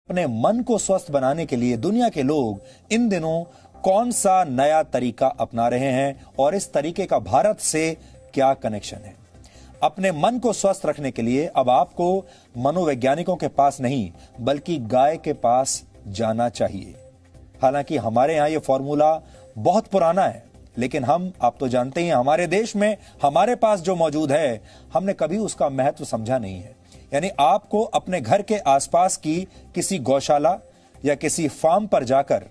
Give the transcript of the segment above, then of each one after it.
अपने मन को स्वस्थ बनाने के लिए दुनिया के लोग इन दिनों कौन सा नया तरीका अपना रहे हैं और इस तरीके का भारत से क्या कनेक्शन है। अपने मन को स्वस्थ रखने के लिए अब आपको मनोवैज्ञानिकों के पास नहीं बल्कि गाय के पास जाना चाहिए। हालांकि हमारे यहां यह फॉर्मूला बहुत पुराना है, लेकिन आप तो जानते ही हैं हमारे देश में हमारे पास जो मौजूद है हमने कभी उसका महत्व समझा नहीं है। यानी आपको अपने घर के आसपास की किसी गौशाला या किसी फार्म पर जाकर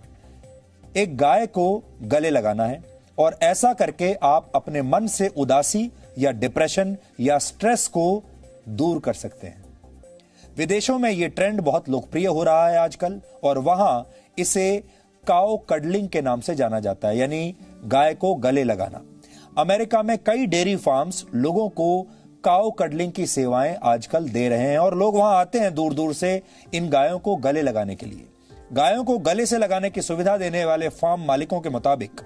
एक गाय को गले लगाना है और ऐसा करके आप अपने मन से उदासी या डिप्रेशन या स्ट्रेस को दूर कर सकते हैं। विदेशों में यह ट्रेंड बहुत लोकप्रिय हो रहा है आजकल और वहां इसे काउ कडलिंग के नाम से जाना जाता है, यानी गाय को गले लगाना। अमेरिका में कई डेयरी फार्म्स लोगों को काउ कडलिंग की सेवाएं आजकल दे रहे हैं और लोग वहां आते हैं दूर दूर से इन गायों को गले लगाने के लिए। गायों को गले से लगाने की सुविधा देने वाले फार्म मालिकों के मुताबिक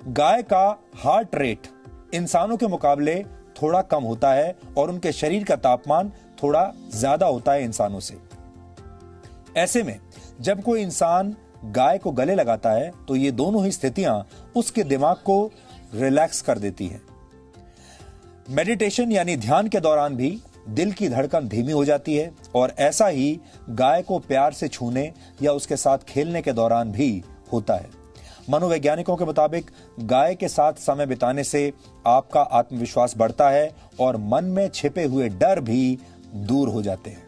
गाय का हार्ट रेट इंसानों के मुकाबले थोड़ा कम होता है और उनके शरीर का तापमान थोड़ा ज्यादा होता है इंसानों से। ऐसे में जब कोई इंसान गाय को गले लगाता है तो ये दोनों ही स्थितियां उसके दिमाग को रिलैक्स कर देती हैं। मेडिटेशन यानी ध्यान के दौरान भी दिल की धड़कन धीमी हो जाती है और ऐसा ही गाय को प्यार से छूने या उसके साथ खेलने के दौरान भी होता है। मनोवैज्ञानिकों के मुताबिक गाय के साथ समय बिताने से आपका आत्मविश्वास बढ़ता है और मन में छिपे हुए डर भी दूर हो जाते हैं।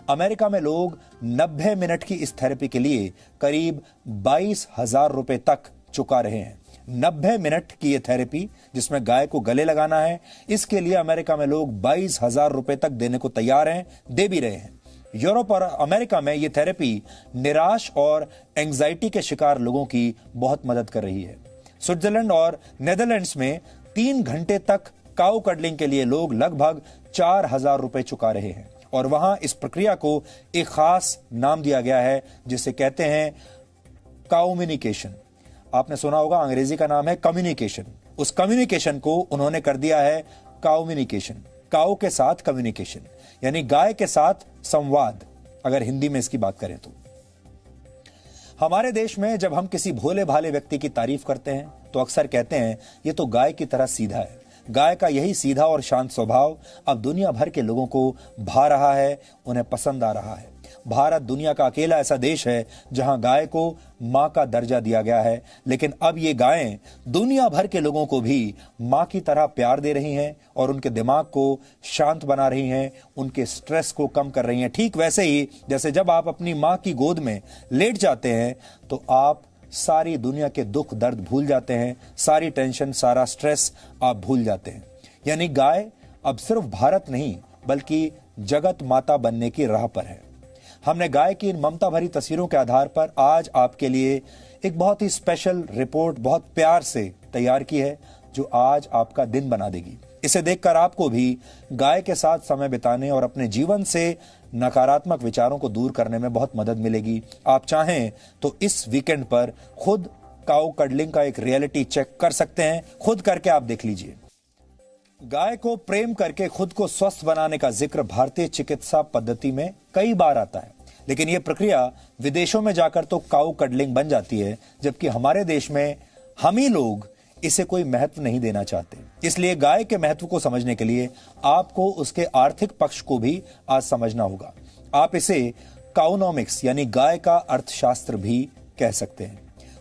अमेरिका में लोग 90 मिनट की इस थेरेपी के लिए करीब 22,000 रुपए तक चुका रहे हैं। 90 मिनट की यह थेरेपी जिसमें गाय को गले लगाना है, इसके लिए अमेरिका में लोग 22,000 रुपए तक देने को तैयार हैं, दे भी रहे हैं। यूरोप और अमेरिका में यह थेरेपी निराश और एंजाइटी के शिकार लोगों की बहुत मदद कर रही है। स्विट्जरलैंड और नेदरलैंड्स में 3 घंटे तक काउ कडलिंग के लिए लोग लगभग 4,000 रुपए चुका रहे हैं और वहां इस प्रक्रिया को एक खास नाम दिया गया है जिसे कहते हैं काउम्युनिकेशन। आपने सुना होगा अंग्रेजी का नाम है कम्युनिकेशन। उस कम्युनिकेशन को उन्होंने कर दिया है काउम्युनिकेशन। काउ के साथ कम्युनिकेशन यानी गाय के साथ संवाद, अगर हिंदी में इसकी बात करें तो। हमारे देश में जब हम किसी भोले भाले व्यक्ति की तारीफ करते हैं तो अक्सर कहते हैं ये तो गाय की तरह सीधा है। गाय का यही सीधा और शांत स्वभाव अब दुनिया भर के लोगों को भा रहा है, उन्हें पसंद आ रहा है। भारत दुनिया का अकेला ऐसा देश है जहां गाय को मां का दर्जा दिया गया है, लेकिन अब ये गायें दुनिया भर के लोगों को भी मां की तरह प्यार दे रही हैं और उनके दिमाग को शांत बना रही हैं, उनके स्ट्रेस को कम कर रही हैं। ठीक वैसे ही जैसे जब आप अपनी मां की गोद में लेट जाते हैं तो आप सारी दुनिया के दुख दर्द भूल जाते हैं, सारी टेंशन, सारा स्ट्रेस आप भूल जाते हैं। यानी गाय अब सिर्फ भारत नहीं बल्कि जगत माता बनने की राह पर है। हमने गाय की इन ममता भरी तस्वीरों के आधार पर आज आपके लिए एक बहुत ही स्पेशल रिपोर्ट बहुत प्यार से तैयार की है जो आज आपका दिन बना देगी। इसे देखकर आपको भी गाय के साथ समय बिताने और अपने जीवन से नकारात्मक विचारों को दूर करने में बहुत मदद मिलेगी। आप चाहें तो इस वीकेंड पर खुद काउ कडलिंग का एक रियलिटी चेक कर सकते हैं, खुद करके आप देख लीजिए। गाय को प्रेम करके खुद को स्वस्थ बनाने का जिक्र भारतीय चिकित्सा पद्धति में कई बार आता है, लेकिन यह प्रक्रिया विदेशों में जाकर तो काउ कडलिंग बन जाती है, जबकि हमारे देश में हम ही लोग इसे कोई महत्व नहीं देना चाहते। इसलिए गाय के महत्व को समझने के लिए आपको उसके आर्थिक पक्ष को भी आज समझना होगा। आप इसे काउनोमिक्स यानी गाय का अर्थशास्त्र भी कह सकते हैं।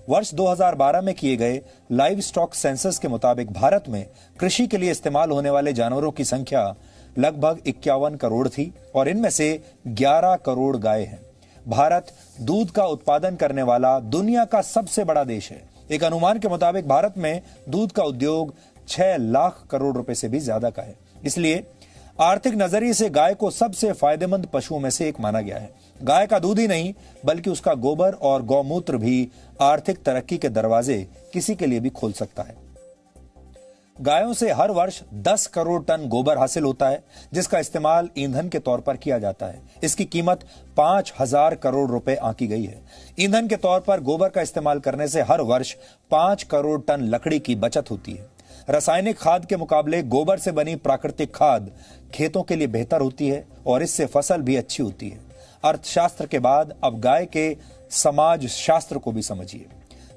वर्ष 2012 में किए गए लाइव स्टॉक सेंसस के मुताबिक भारत में कृषि के लिए इस्तेमाल होने वाले जानवरों की संख्या लगभग 51 करोड़ थी और इनमें से 11 करोड़ गाय हैं। भारत दूध का उत्पादन करने वाला दुनिया का सबसे बड़ा देश है। एक अनुमान के मुताबिक भारत में दूध का उद्योग 6 लाख करोड़ रुपए से भी ज्यादा का है। इसलिए आर्थिक नजरिए से गाय को सबसे फायदेमंद पशुओं में से एक माना गया है। गाय का दूध ही नहीं बल्कि उसका गोबर और गौमूत्र भी आर्थिक तरक्की के दरवाजे किसी के लिए भी खोल सकता है। गायों से हर वर्ष 10 करोड़ टन गोबर हासिल होता है जिसका इस्तेमाल ईंधन के तौर पर किया जाता है। इसकी कीमत 5,000 करोड़ रुपए आंकी गई है। ईंधन के तौर पर गोबर का इस्तेमाल करने से हर वर्ष 5 करोड़ टन लकड़ी की बचत होती है। रासायनिक खाद के मुकाबले गोबर से बनी प्राकृतिक खाद खेतों के लिए बेहतर होती है और इससे फसल भी अच्छी होती है। अर्थशास्त्र के बाद अब गाय के समाज शास्त्र को भी समझिए।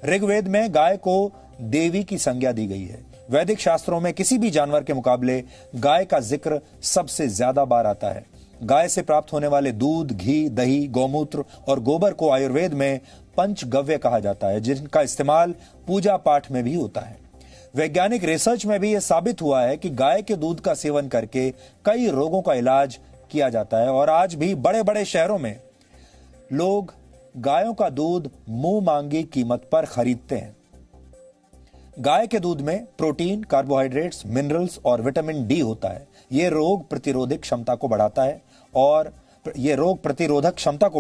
ऋग्वेद में गाय को देवी की संज्ञा दी गई है। वैदिक शास्त्रों में किसी भी जानवर के मुकाबले गाय का जिक्र सबसे ज्यादा बार आता है। गाय से प्राप्त होने वाले दूध, घी, दही, गौमूत्र और गोबर को आयुर्वेद में पंचगव्य कहा जाता है, जिनका इस्तेमाल पूजा पाठ में भी होता है। वैज्ञानिक रिसर्च में भी यह साबित हुआ है कि गाय के दूध का सेवन करके कई रोगों का इलाज किया जाता है और आज भी बड़े बड़े शहरों में लोग गायों का दूध मुंह मांगी कीमत पर खरीदते हैं। गाय के दूध में प्रोटीन, कार्बोहाइड्रेट्स, मिनरल्स और विटामिन डी होता है। यह रोग प्रतिरोधक क्षमता को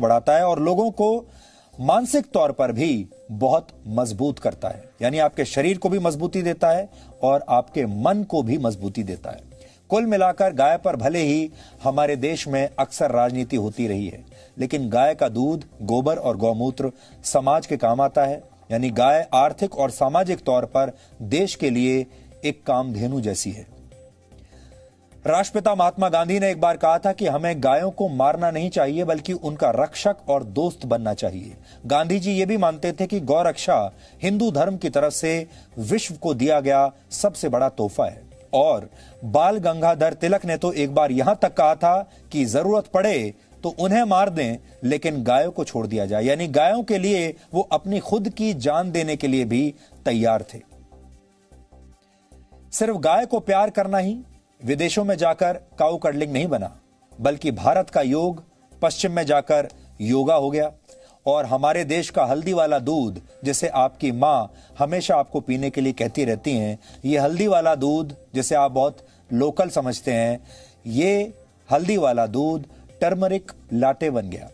बढ़ाता है और लोगों को मानसिक तौर पर भी बहुत मजबूत करता है। यानी आपके शरीर को भी मजबूती देता है और आपके मन को भी मजबूती देता है। कुल मिलाकर गाय पर भले ही हमारे देश में अक्सर राजनीति होती रही है, लेकिन गाय का दूध, गोबर और गौमूत्र समाज के काम आता है। यानी गाय आर्थिक और सामाजिक तौर पर देश के लिए एक कामधेनु जैसी है। राष्ट्रपिता महात्मा गांधी ने एक बार कहा था कि हमें गायों को मारना नहीं चाहिए, बल्कि उनका रक्षक और दोस्त बनना चाहिए। गांधी जी ये भी मानते थे कि गौ रक्षा हिंदू धर्म की तरफ से विश्व को दिया गया सबसे बड़ा तोहफा है। और बाल गंगाधर तिलक ने तो एक बार यहां तक कहा था कि जरूरत पड़े तो उन्हें मार दें, लेकिन गायों को छोड़ दिया जाए। यानी गायों के लिए वो अपनी खुद की जान देने के लिए भी तैयार थे। सिर्फ गाय को प्यार करना ही विदेशों में जाकर काऊ कडलिंग नहीं बना, बल्कि भारत का योग पश्चिम में जाकर योगा हो गया। और हमारे देश का हल्दी वाला दूध, जिसे आपकी मां हमेशा आपको पीने के लिए कहती रहती हैं, ये हल्दी वाला दूध जिसे आप बहुत लोकल समझते हैं, ये हल्दी वाला दूध टर्मरिक लाटे बन गया।